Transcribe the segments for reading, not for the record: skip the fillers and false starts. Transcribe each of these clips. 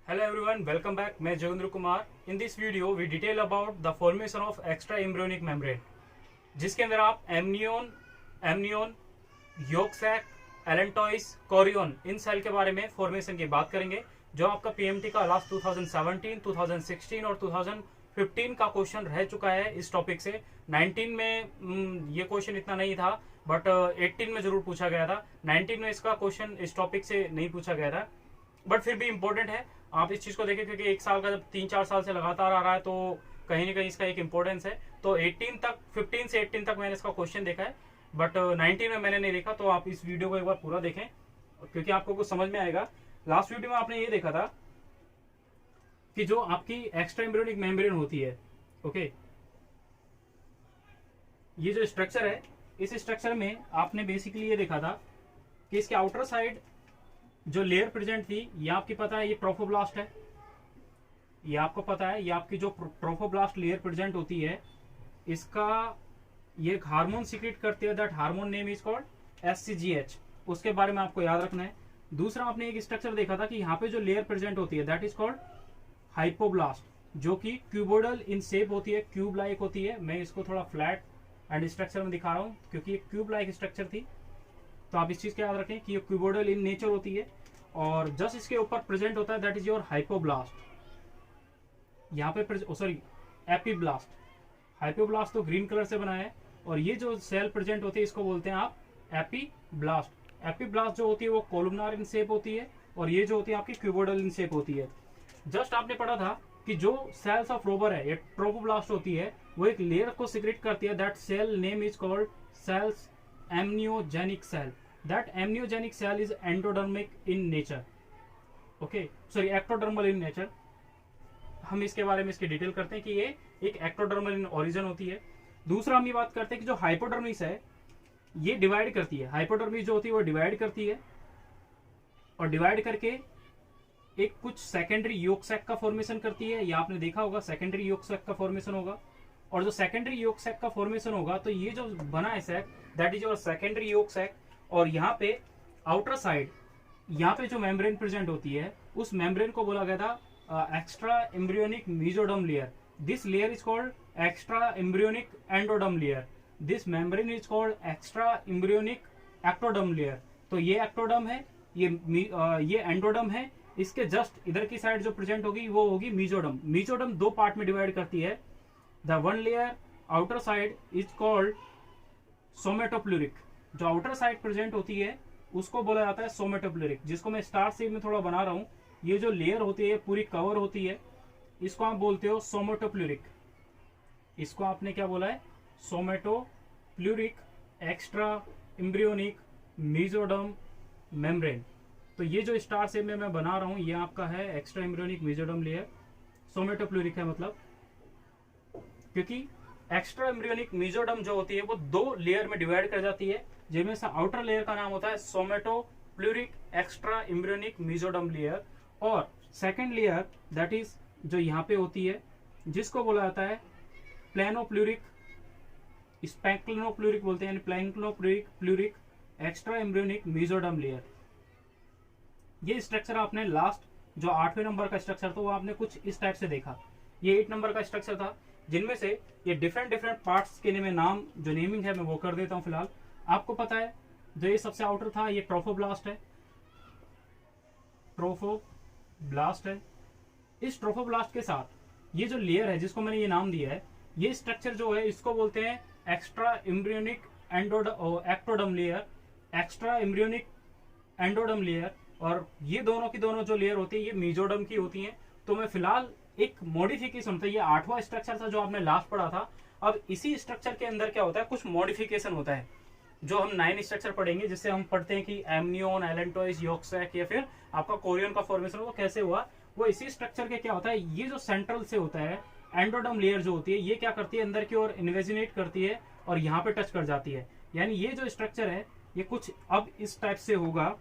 Hello everyone, welcome back. मैं Jogendra Kumar. In this video, we detail about the formation of extra embryonic membrane, जिसके अंदर आप amnion, yolk sac, allantois, chorion इन cell के बारे में फॉर्मेशन की बात करेंगे, जो आपका पीएमटी का लास्ट 2017, 2016 और 2015 का क्वेश्चन रह चुका है इस टॉपिक से. 19 में ये क्वेश्चन इतना नहीं था, बट 18 में जरूर पूछा गया था. 19 में इसका क्वेश्चन इस टॉपिक से नहीं पूछा गया था, बट फिर भी इंपॉर्टेंट है. आप इस चीज को देखें क्योंकि एक साल का जब 3-4 साल से लगातार आ रहा है तो कहीं ना कहीं इसका एक इंपॉर्टेंस है. तो 15 से 18 तक मैंने इसका क्वेश्चन देखा है, बट 19 में मैंने नहीं देखा. तो आप इस वीडियो को एक बार पूरा देखें क्योंकि आपको कुछ समझ में आएगा. लास्ट वीडियो में आपने ये देखा था कि जो आपकी एक्स्ट्रा एम्ब्रियोनिक मेम्ब्रेन होती है, ओके, ये जो स्ट्रक्चर है, इस स्ट्रक्चर में आपने बेसिकली ये देखा था कि इसके आउटर साइड जो लेयर प्रेजेंट थी, ये आपकी पता है ये ट्रोफोब्लास्ट है. ये आपको पता है ये आपकी जो ट्रोफोब्लास्ट लेयर प्रेजेंट होती है, इसका ये एक हार्मोन सीक्रेट करती है. That hormone name is called SCGH. उसके बारे में आपको याद रखना है. दूसरा आपने एक स्ट्रक्चर देखा था कि यहाँ पे जो लेयर प्रेजेंट होती है दैट इज कॉल्ड हाइपोब्लास्ट, जो कि क्यूबोइडल इन शेप होती है, क्यूब लाइक होती है. मैं इसको थोड़ा फ्लैट एंड स्ट्रक्चर में दिखा रहा हूँ क्योंकि ये क्यूब लाइक स्ट्रक्चर थी. तो आप इस चीज का याद रखें कि ये क्यूबोइडल इन नेचर होती है और जस्ट इसके ऊपर प्रेजेंट होता है दैट इज योर हाइपोब्लास्ट. यहाँ पे सॉरी एपीब्लास्ट. हाइपोब्लास्ट तो ग्रीन कलर से बना है और ये जो सेल प्रेजेंट होती है इसको बोलते हैं आप एपीब्लास्ट. एपीब्लास्ट जो होती है वो कोलुमनार इन शेप होती है और ये जो होती है आपकी क्यूबोइडल इन शेप होती है. जस्ट आपने पढ़ा था कि जो सेल्स ऑफ रोबर है, ये ट्रोफोब्लास्ट होती है, वो एक लेयर को सिक्रेट करती है. That cell name is called cells amniogenetic cell. That amniogenetic cell is endodermic in nature. Okay, sorry, ectodermal in nature. हम इसके बारे में इसकी डिटेल करते हैं कि ये एक एक्टोडर्मल इन ओरिजिन होती है. दूसरा हम ये बात करते हैं कि जो हाइपोडर्मिस है ये डिवाइड करती है. हाइपोडर्मिस जो होती है वो डिवाइड करती है और डिवाइड करके एक कुछ सेकेंडरी योक सैक का फॉर्मेशन करती है. ये आपने देखा होगा सेकेंडरी योक सैक का फॉर्मेशन होगा. और जो सेकेंडरी योक सैक का फॉर्मेशन होगा तो ये जो बना है sac that is your secondary yolk sac. और यहाँ पे आउटर साइड यहाँ पे जो मेम्ब्रेन प्रेजेंट होती है उस मेम्ब्रेन को बोला गया था extra embryonic mesoderm layer. This layer is called extra embryonic endoderm layer. This membrane is called extra embryonic ectoderm layer. तो ये एक्टोडर्म है, ये एंडोडर्म है. इसके जस्ट इधर की साइड जो प्रेजेंट होगी वो होगी मीजोडर्म. मीजोडर्म दो पार्ट में डिवाइड करती है. The one layer outer side is called सोमेटोप्लूरिक. जो आउटर साइड प्रेजेंट होती है उसको बोला जाता है सोमेटोप्लूरिक, जिसको मैं स्टार शेप में थोड़ा बना रहा हूं. ये जो लेयर होती है पूरी कवर होती है, इसको आप बोलते हो सोमेटोप्लूरिक. इसको आपने क्या बोला है? सोमेटोप्लूरिक एक्स्ट्रा एम्ब्रियोनिक मीजोडर्म मेम्ब्रेन. तो ये जो स्टार शेप में मैं बना रहा हूं ये आपका है एक्स्ट्रा एम्ब्रियोनिक मीजोडर्म लेयर. सोमेटोप्लूरिक है मतलब क्योंकि एक्स्ट्रा एम्ब्रियोनिक मीजोडर्म जो होती है वो दो लेयर में डिवाइड कर जाती है, जिनमें से आउटर लेयर का नाम होता है सोमेटोप्लूरिक एक्स्ट्रा एम्ब्रियोनिक मीजोडर्म लेयर. और सेकंड लेयर दैट इज जो यहाँ पे होती है जिसको बोला जाता है प्लेनोप्लूरिक, स्पैक्लिनोप्लूरिक बोलते हैं, प्लेनोप्लूरिक एक्स्ट्रा एम्ब्रियोनिक मीजोडर्म लेयर. ये स्ट्रक्चर आपने लास्ट जो 8वें नंबर का स्ट्रक्चर था वो आपने कुछ इस टाइप से देखा. ये 8 नंबर का स्ट्रक्चर था जिनमें से ये डिफरेंट पार्ट्स के लिए मैं नाम जो नेमिंग है मैं वो कर देता हूं फिलहाल. आपको पता है जो ये सबसे आउटर था ये ट्रोफोब्लास्ट है. ट्रोफोब्लास्ट है. इस ट्रोफोब्लास्ट के साथ ये जो लेयर है जिसको मैंने ये नाम दिया है, ये स्ट्रक्चर जो है इसको बोलते हैं extra embryonic ectoderm layer, extra embryonic endoderm layer. और ये दोनों की दोनों जो लेयर होती है ये मीजोडर्म की होती है. तो मैं फिलहाल एक मॉडिफिकेशन था, ये 8वां स्ट्रक्चर था जो आपने लास्ट पढ़ा था. अब इसी स्ट्रक्चर के अंदर क्या होता है, कुछ मॉडिफिकेशन होता है जो हम 9 स्ट्रक्चर पढ़ेंगे, जिससे हम पढ़ते हैं कि एमनियन, एलेंटॉइस, यॉक सैक या फिर आपका कोरियन का फॉर्मेशन वो कैसे हुआ. वो इसी स्ट्रक्चर के क्या होता है, ये जो सेंट्रल से होता है एंडोडर्म लेयर जो होती है ये क्या करती है अंदर की ओर इन्वेजिनेट करती है और यहाँ पे टच कर जाती है. यानी ये जो स्ट्रक्चर है ये कुछ अब इस टाइप से होगा.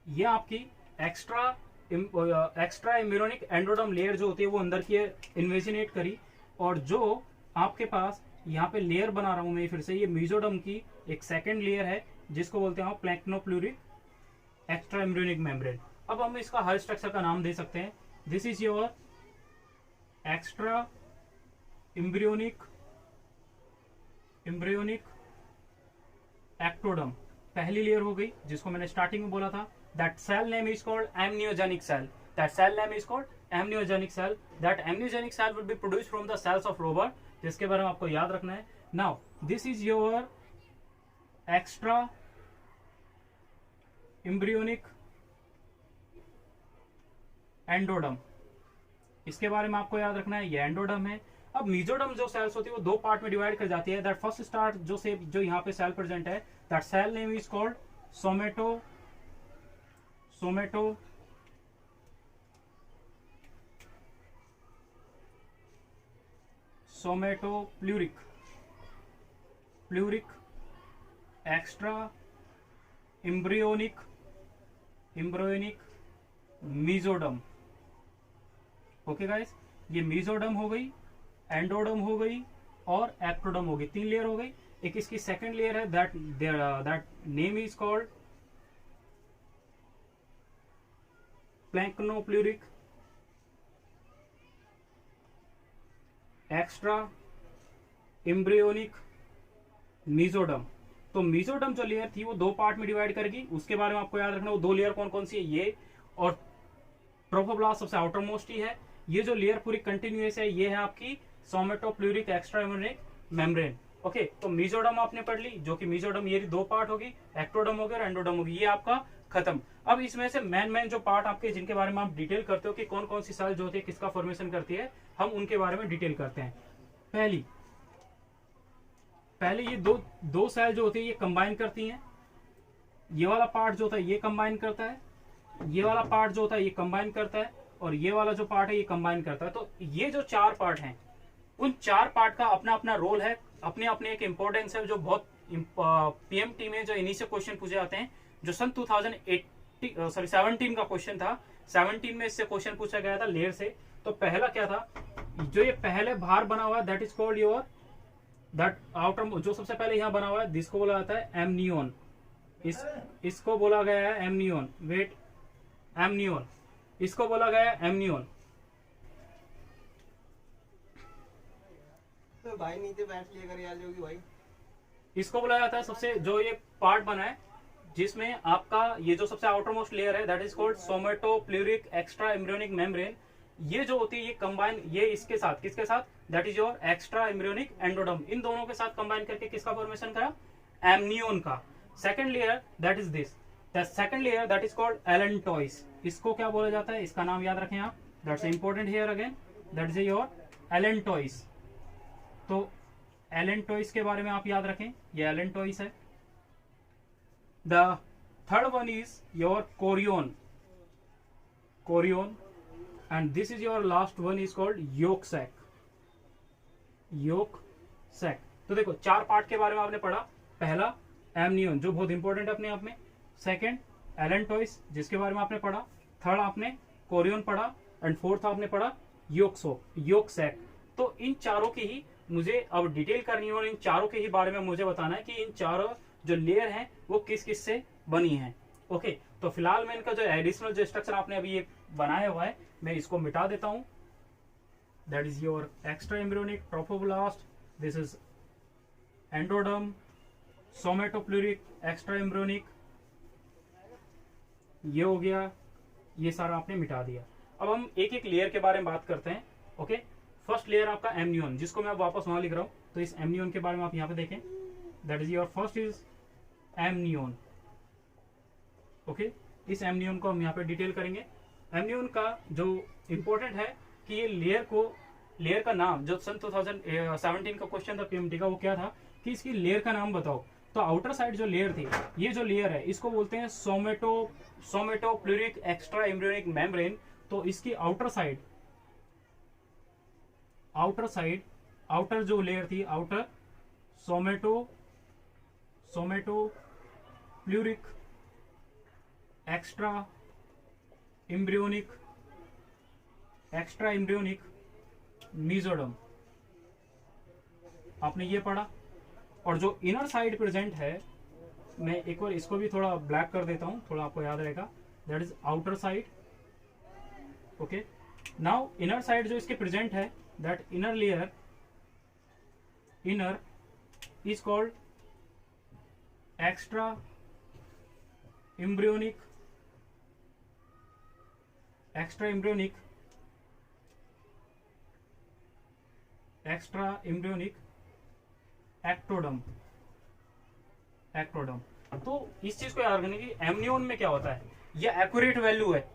ये आपकी एक्स्ट्रा एम्ब्रियोनिक एंडोडर्म लेयर जो होती है वो अंदर की इन्वेजिनेट करी और जो आपके पास यहाँ पे लेयर बना रहा हूं मैं फिर से, ये मेसोडर्म की एक सेकेंड लेयर है जिसको बोलते हैं प्लैंक्टोप्लूरिक एक्स्ट्रा एम्ब्रियोनिक मेम्ब्रेन। अब हम इसका हर स्ट्रक्चर का नाम दे सकते हैं। This is your extra embryonic ectoderm, पहली लेयर हो गई जिसको मैंने स्टार्टिंग में बोला था। That cell name is called amniogenic cell, that cell name is called amniogenic cell, that amniogenic cell will be produced from the cells of Rauber, जिसके बारे में आपको याद रखना है। Now this is your extra embryonic endoderm, इसके बारे में आपको याद रखना है, ये एंडोडर्म है। अब मेसोडर्म जो सेल्स होती है वो दो पार्ट में डिवाइड कर जाती है। दैट फर्स्ट स्टार्ट जो यहाँ पे सेल प्रेजेंट है, that cell name is called somatopleuric extra embryonic mesoderm. Okay guys, ये मेसोडर्म हो गई, एंडोडर्म हो गई और एक्टोडर्म हो गई, तीन लेयर हो गई। एक इसकी सेकंड लेयर है, that name is called splanchnopleuric extra embryonic mesoderm. तो मेसोडर्म जो लेयर थी वो दो पार्ट में डिवाइड करेगी, उसके बारे में आपको याद रखना। वो दो लेयर कौन कौन सी है, ये और ट्रोफोब्लास्ट सबसे आउटर मोस्ट ही है। ये जो लेयर पूरी कंटिन्यूअस है ये है आपकी सोमेटोप्लूरिक एक्स्ट्रा एम्ब्रियोनिक मेम्ब्रेन। ओके, तो मेसोडर्म आपने पढ़ ली, जो कि मेसोडर्म ये दो पार्ट होगी, एक्टोडर्म हो गया और एंडोडर्म होगी, ये आपका खत्म। अब इसमें से मेन जो पार्ट आपके जिनके बारे में आप डिटेल करते हो कि कौन कौन सी सेल जो होती है किसका फॉर्मेशन करती है, हम उनके बारे में डिटेल करते हैं। पहले ये दो सेल जो होती है ये कंबाइन करती हैं। ये वाला पार्ट जो होता है ये कंबाइन करता है, ये वाला पार्ट जो होता है ये कंबाइन करता है, और ये वाला जो पार्ट है ये कंबाइन करता है। तो ये जो चार पार्ट हैं, उन चार पार्ट का अपना अपना रोल है, अपने अपने एक इंपॉर्टेंस है, जो बहुत पीएमटी में जो इन्हीं से क्वेश्चन पूछे जाते हैं, जो सन 2017 का क्वेश्चन था। 17 में इससे क्वेश्चन पूछा गया था लेयर से। तो पहला क्या था, जो ये पहले बाहर बना हुआ है that is called your that outer, जो सबसे पहले यहां बना हुआ है जिसको बोला जाता है एमनियोन, इसको बोला गया है एमनियोन। वेट, एमनियोन, इसको बोला गया है एमनियोन। तो भाई नीचे बैठ लिया कर यार, जोगी भाई। इसको बोला जाता है सबसे जो ये पार्ट बना है जिसमें आपका ये जो सबसे आउटर मोस्ट लेयर है that is called somatopleuric extra embryonic membrane. ये जो होती है ये कंबाइन, ये इसके साथ किसके साथ, that is your extra embryonic endoderm, इन दोनों के साथ कंबाइन करके किसका फॉर्मेशन करा, एमनियोन का। Second layer that is this, the second layer that is called allantois. इसको क्या बोला जाता है, इसका नाम याद रखें आप, that's important here again, that is your allantois. तो एलेंटॉइस के बारे में आप याद रखें, ये एलेंटॉइस है। The third one is your chorion, and this is your last one is called yolk sac। तो देखो चार पार्ट के बारे में आपने पढ़ा। पहला एमनियोन जो बहुत इंपॉर्टेंट है अपने आप में, सेकंड एलेंटॉइस जिसके बारे में आपने पढ़ा, थर्ड आपने कोरियोन पढ़ा, एंड फोर्थ आपने पढ़ा योक सैक। तो इन चारों की ही मुझे अब डिटेल करनी है और इन चारों के ही बारे में मुझे बताना है कि इन चारों जो लेयर हैं वो किस किस से बनी हैं। ओके, तो फिलहाल मैं इनका जो एडिशनल जो स्ट्रक्चर आपने अभी ये बनाया हुआ है मैं इसको मिटा देता हूं। That is your extra embryonic trophoblast, this is endoderm, सोमेटोप्लूरिक extra embryonic, ये हो गया, ये सारा आपने मिटा दिया। अब हम एक एक लेयर के बारे में बात करते हैं। ओके, फर्स्ट लेयर आपका एमनियोन, जिसको मैं वापस वहां लिख रहा हूं। तो इस एमनियोन के बारे में आप यहां पे देखें, that is your first is amnion. Okay, इस एमनियोन को हम यहाँ पे डिटेल करेंगे। एमनियोन का जो इंपॉर्टेंट है कि ये लेयर का नाम, जो सन 2017 का क्वेश्चन था पीएमटी का, वो क्या था कि इसकी लेयर का नाम बताओ। तो आउटर साइड जो लेयर थी, ये जो लेयर है इसको बोलते हैं सोमेटोप्लूरिक एक्स्ट्रा एम्ब्रियोनिक मेम्ब्रेन। तो इसकी आउटर जो लेयर थी, आउटर सोमेटोप्लूरिक एक्स्ट्रा एम्ब्रियोनिक मेसोडर्म। आपने ये पढ़ा। और जो इनर साइड प्रेजेंट है, मैं एक बार इसको भी थोड़ा ब्लैक कर देता हूं, थोड़ा आपको याद रहेगा, that is outer side. Okay, now inner side जो इसके प्रेजेंट है, that inner layer, inner is called extra embryonic, extra embryonic, extra embryonic ectoderm, ectoderm. तो इस चीज को याद रखने की, एमनियोन में क्या होता है, ये एक्यूरेट वैल्यू है,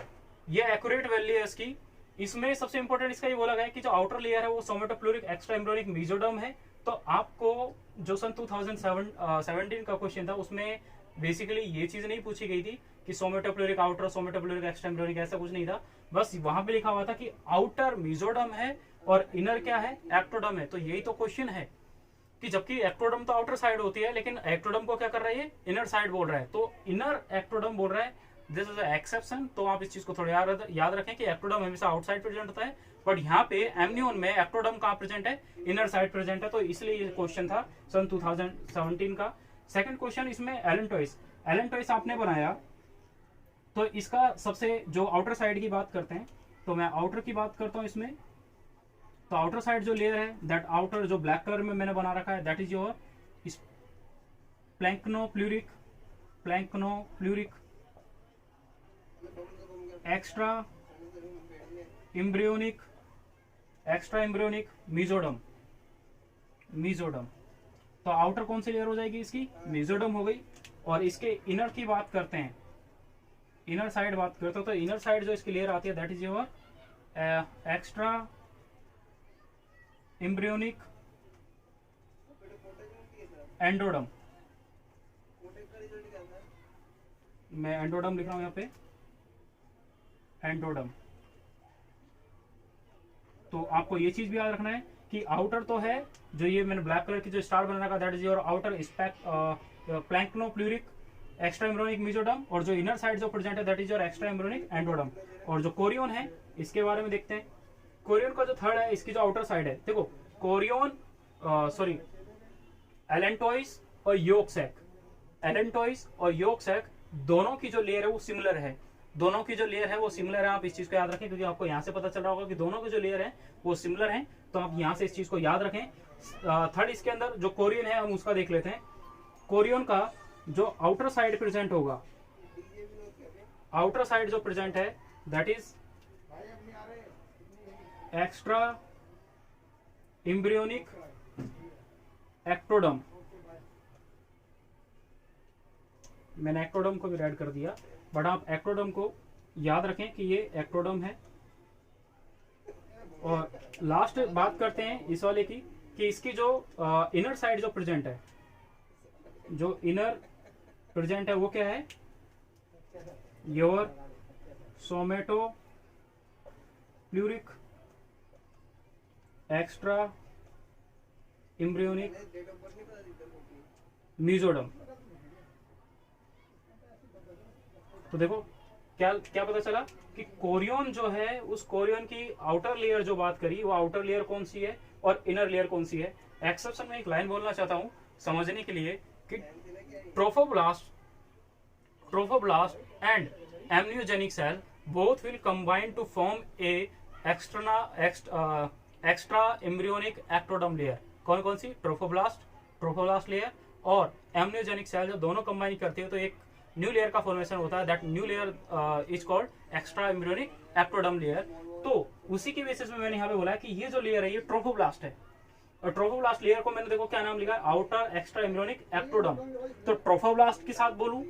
ये एक्यूरेट वैल्यू है इसकी। इसमें सबसे इंपॉर्टेंट इसका ये बोला गया है कि जो आउटर लेयर है वो सोमेटोप्लूरिक एक्स्ट्रा एम्ब्रियोनिक मेसोडर्म है। तो आपको जो सन 2017 का क्वेश्चन था उसमें बेसिकली ये चीज नहीं पूछी गई थी कि सोमेटोप्लूरिक आउटर, सोमेटोप्लूरिक एक्स्ट्रा एम्ब्रियोनिक, ऐसा कुछ नहीं था। बस वहां पे लिखा हुआ था कि आउटर मेसोडर्म है और इनर क्या है, एक्टोडम है। तो यही तो क्वेश्चन है कि जबकि एक्टोडम तो आउटर साइड होती है, लेकिन एक्टोडम को क्या कर रहा है, इनर साइड बोल रहा है। तो इनर एक्टोडम बोल रहा है, दिस इज एक्सेप्शन। तो आप इस चीज को थोड़ा याद रखें कि एक्टोडम हमेशा आउटसाइड प्रेजेंट होता है, बट यहाँ पे एमनियोन में एक्टोडम कहाँ प्रेजेंट है, इनर साइड प्रेजेंट है। तो इसलिए ये क्वेश्चन था सन 2017 का। सेकंड क्वेश्चन इसमें एलेंटोइस, एलेंटोइस आपने बनाया। तो इसका सबसे जो आउटर साइड की बात करते हैं, तो मैं आउटर की बात करता हूं इसमें। तो आउटर साइड जो लेयर है, दैट आउटर जो ब्लैक कलर में मैंने बना रखा है, that is your splanchnopleuric, splanchnopleuric extra embryonic, extra embryonic mesoderm, mesoderm. तो आउटर कौन सी लेयर हो जाएगी इसकी, मेसोडर्म हो गई। और इसके इनर की बात करते हैं, इनर साइड बात करते हो, तो इनर साइड जो इसकी लेयर आती है, that is your extra embryonic एंडोडम। मैं एंडोडम लिख रहा हूं यहाँ पे, एंडोडम। तो आपको ये चीज भी याद रखना है कि आउटर तो है, जो ये मैंने ब्लैक कलर की जो स्टार बना रखा, that is your outer splanchnopleuric extra embryonic mesoderm. और जो इनर साइड जो प्रेजेंट है, that is your extra embryonic endoderm. और जो कोरियन है, इसके बारे में देखते हैं। कोरियन का जो थर्ड है, इसकी जो आउटर साइड है, देखो कोरियन, सॉरी, एलेंटोइस और योकसैक, एलेंटोइस और योकसैक दोनों की जो लेयर है वो सिमिलर है, दोनों की जो लेयर है वो सिमिलर है। आप इस चीज को याद रखें, क्योंकि आपको यहाँ से पता चल रहा होगा कि दोनों की जो लेयर है वो सिमिलर है। तो आप यहाँ से इस चीज को याद रखें। थर्ड इसके अंदर जो कोरियन है, हम उसका देख लेते हैं। कोरियन का जो आउटर साइड प्रेजेंट होगा, आउटर साइड जो प्रेजेंट है, that is extra embryonic ectoderm. मैंने एक्टोडम को भी ऐड कर दिया, बट आप एक्टोडम को याद रखें कि ये एक्टोडम है। और लास्ट बात करते हैं इस वाले की, कि इसकी जो इनर साइड जो प्रेजेंट है, जो इनर प्रेजेंट है वो क्या है, योर सोमेटोप्लूरिक एक्स्ट्रा एम्ब्रियोनिक मेसोडर्म। तो देखो क्या क्या पता चला कि कोरियन जो है, उस कोरियन की आउटर लेयर जो बात करी, वो आउटर लेयर कौन सी है और इनर लेयर कौन सी है। एक्सेप्शन में एक लाइन बोलना चाहता हूं समझने के लिए कि trophoblast and amniogenic cell both will combine to form a extra embryonic ectoderm layer. कौन कौन सी, ट्रोफोब्लास्ट लेयर और एम्नियोजेनिक सेल, जो दोनों कंबाइन करती है तो एक न्यू लेयर का फॉर्मेशन होता है। That new layer is called extra embryonic ectoderm layer. तो उसी की बेसिस में मैंने यहाँ पे बोला है कि ये जो लेयर है ये ट्रोफोब्लास्ट है। और ट्रोफोब्लास्ट लेयर को मैंने देखो क्या नाम लिखा है, आउटर एक्स्ट्रा एम्ब्रियोनिक एक्टोडम। तो ट्रोफोब्लास्ट के साथ बोलूं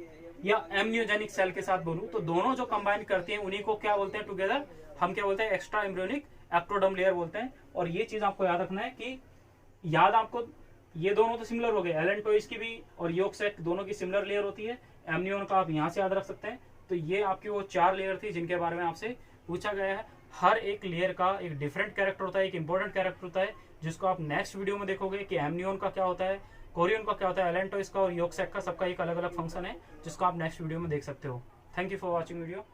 या एम्नियोजेनिक सेल के साथ बोलूं, तो दोनों जो कंबाइन करती हैं उन्हीं को क्या बोलते हैं टुगेदर, हम क्या बोलते हैं, एक्स्ट्रा एम्ब्रियोनिक एक्टोडम लेयर बोलते हैं। और ये चीज आपको याद रखना है कि याद आपको, ये दोनों तो सिमिलर हो गए, एलेंटोइस की भी और योकसैक दोनों की सिमिलर लेयर होती है। एमनियोन का आप यहाँ से याद रख सकते हैं। तो ये आपकी वो 4 लेयर थी जिनके बारे में आपसे पूछा गया है। हर एक लेयर का एक डिफरेंट कैरेक्टर होता है, एक इंपॉर्टेंट कैरेक्टर होता है, जिसको आप नेक्स्ट वीडियो में देखोगे कि एमनियोन का क्या होता है, कोरियन का क्या होता है, एलेंटोइस का और योकसैक का, सबका एक अलग अलग फंक्शन है जिसको आप नेक्स्ट वीडियो में देख सकते हो। Thank you for watching video.